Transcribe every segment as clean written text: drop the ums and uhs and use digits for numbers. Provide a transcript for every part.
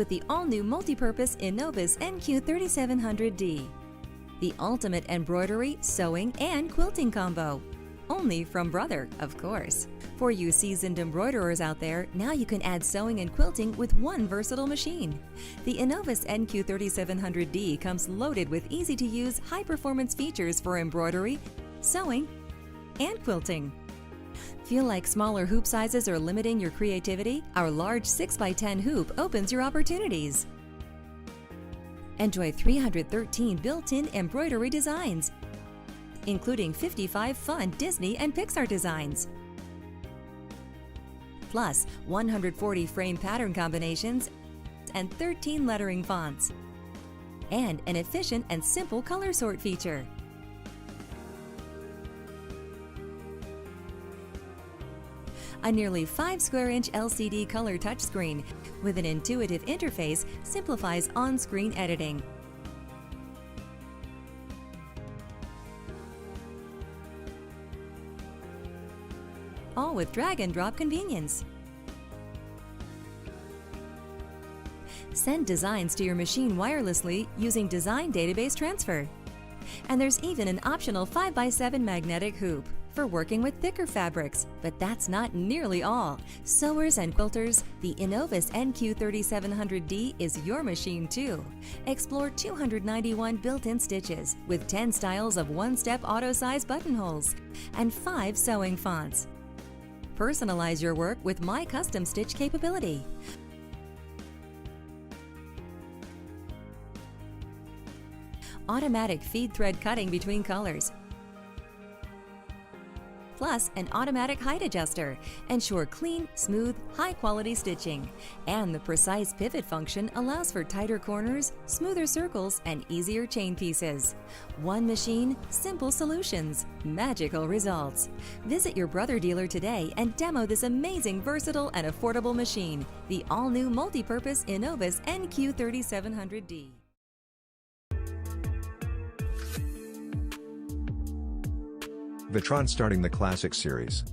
with the all-new multi-purpose Innov-is NQ3700D. The ultimate embroidery, sewing, and quilting combo. Only from Brother, of course. For you seasoned embroiderers out there, now you can add sewing and quilting with one versatile machine. The Innov-is NQ3700D comes loaded with easy-to-use, high-performance features for embroidery, sewing, and quilting. Feel like smaller hoop sizes are limiting your creativity? Our large 6x10 hoop opens your opportunities. Enjoy 313 built-in embroidery designs, including 55 fun Disney and Pixar designs, plus 140 frame pattern combinations and 13 lettering fonts, and an efficient and simple color sort feature. A nearly 5-square-inch LCD color touchscreen with an intuitive interface simplifies on-screen editing. All with drag-and-drop convenience. Send designs to your machine wirelessly using Design Database Transfer. And there's even an optional 5x7 magnetic hoop for working with thicker fabrics. But that's not nearly all. Sewers and quilters, the Innov-is NQ3700D is your machine too. Explore 291 built-in stitches with 10 styles of one-step auto-size buttonholes and 5 sewing fonts. Personalize your work with My Custom Stitch capability. Automatic feed thread cutting between colors, plus an automatic height adjuster. Ensure clean, smooth, high-quality stitching. And the precise pivot function allows for tighter corners, smoother circles, and easier chain pieces. One machine, simple solutions, magical results. Visit your Brother dealer today and demo this amazing, versatile, and affordable machine, the all-new multi-purpose Innov-is NQ3700D. VETRON starting the Classic series.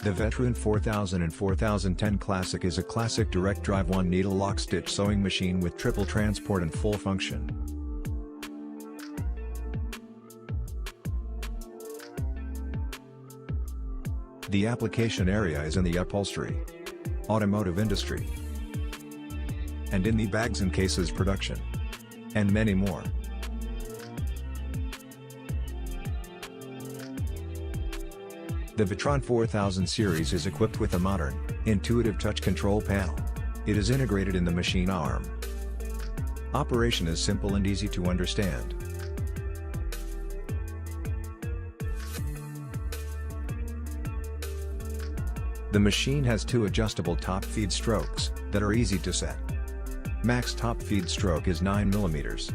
The VETRON 4000 and 4010 Classic is a classic direct drive one needle lock stitch sewing machine with triple transport and full function. The application area is in the upholstery, automotive industry, and in the bags and cases production, and many more. The VETRON 4000 series is equipped with a modern, intuitive touch control panel. It is integrated in the machine arm. Operation is simple and easy to understand. The machine has 2 adjustable top feed strokes that are easy to set. Max top feed stroke is 9 mm.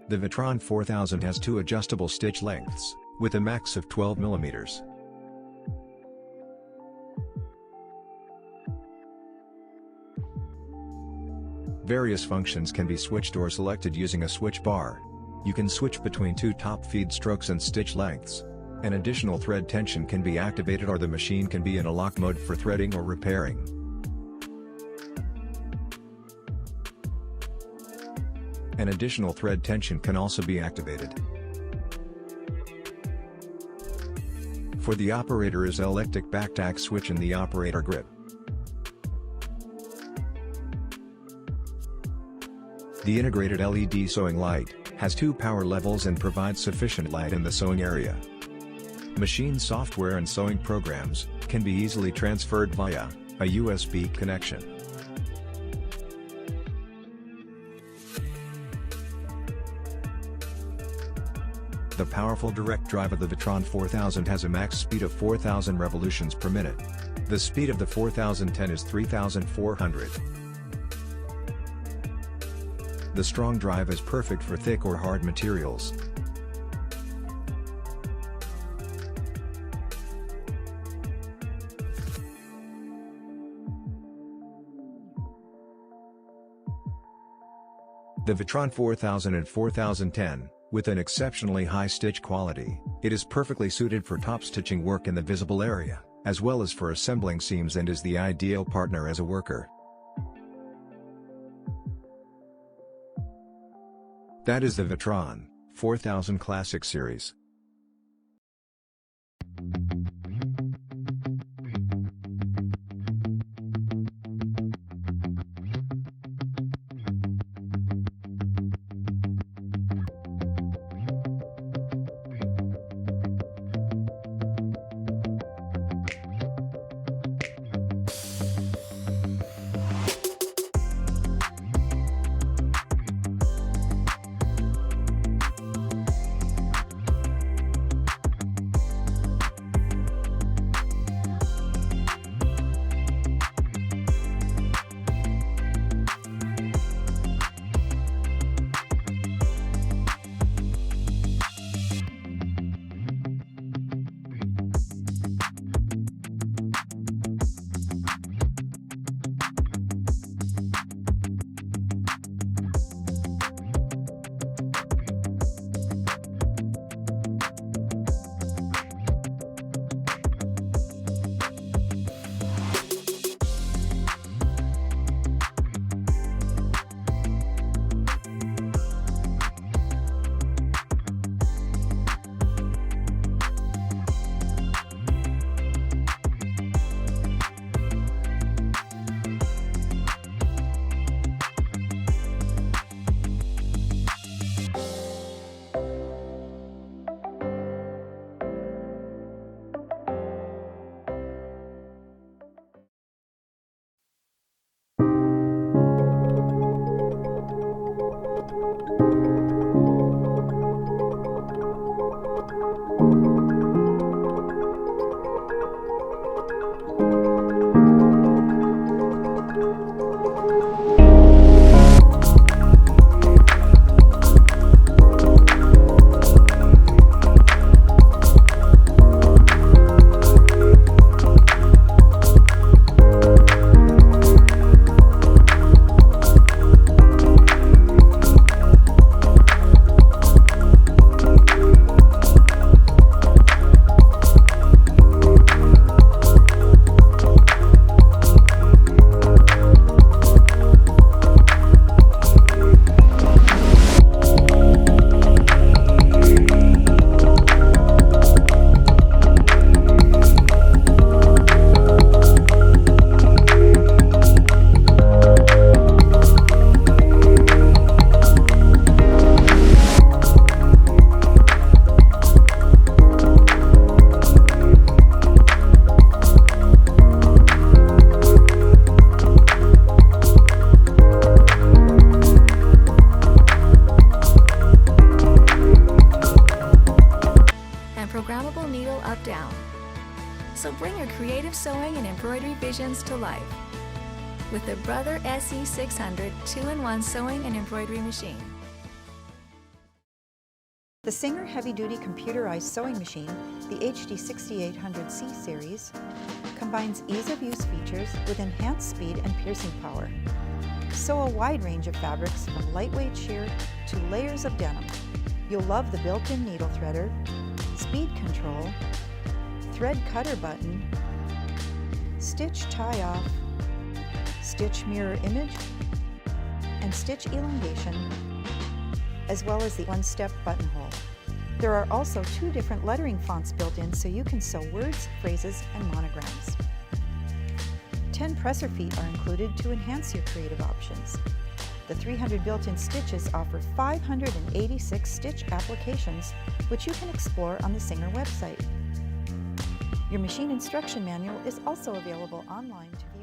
The VETRON 4000 has 2 adjustable stitch lengths, with a max of 12 mm. Various functions can be switched or selected using a switch bar. You can switch between 2 top feed strokes and stitch lengths. An additional thread tension can be activated, or the machine can be in a lock mode for threading or repairing. An additional thread tension can also be activated. For the operator is electric back-tack switch in the operator grip. The integrated LED sewing light has 2 power levels and provides sufficient light in the sewing area. Machine software and sewing programs can be easily transferred via a USB connection. The powerful direct drive of the VETRON 4000 has a max speed of 4,000 revolutions per minute. The speed of the 4010 is 3,400. The strong drive is perfect for thick or hard materials. The VETRON 4000 and 4010, with an exceptionally high stitch quality, it is perfectly suited for top stitching work in the visible area. as well as for assembling seams, and is the ideal partner as a worker. That is the VETRON 4000 Classic Series. Programmable needle up-down. So bring your creative sewing and embroidery visions to life with the Brother SE600 2-in-1 sewing and embroidery machine. The Singer heavy-duty computerized sewing machine, the HD6800C series, combines ease-of-use features with enhanced speed and piercing power. Sew a wide range of fabrics from lightweight sheer to layers of denim. You'll love the built-in needle threader, speed control, thread cutter button, stitch tie-off, stitch mirror image, and stitch elongation, as well as the one-step buttonhole. There are also 2 different lettering fonts built in so you can sew words, phrases, and monograms. 10 presser feet are included to enhance your creative options. The 300 built-in stitches offer 586 stitch applications, which you can explore on the Singer website. Your machine instruction manual is also available online to view.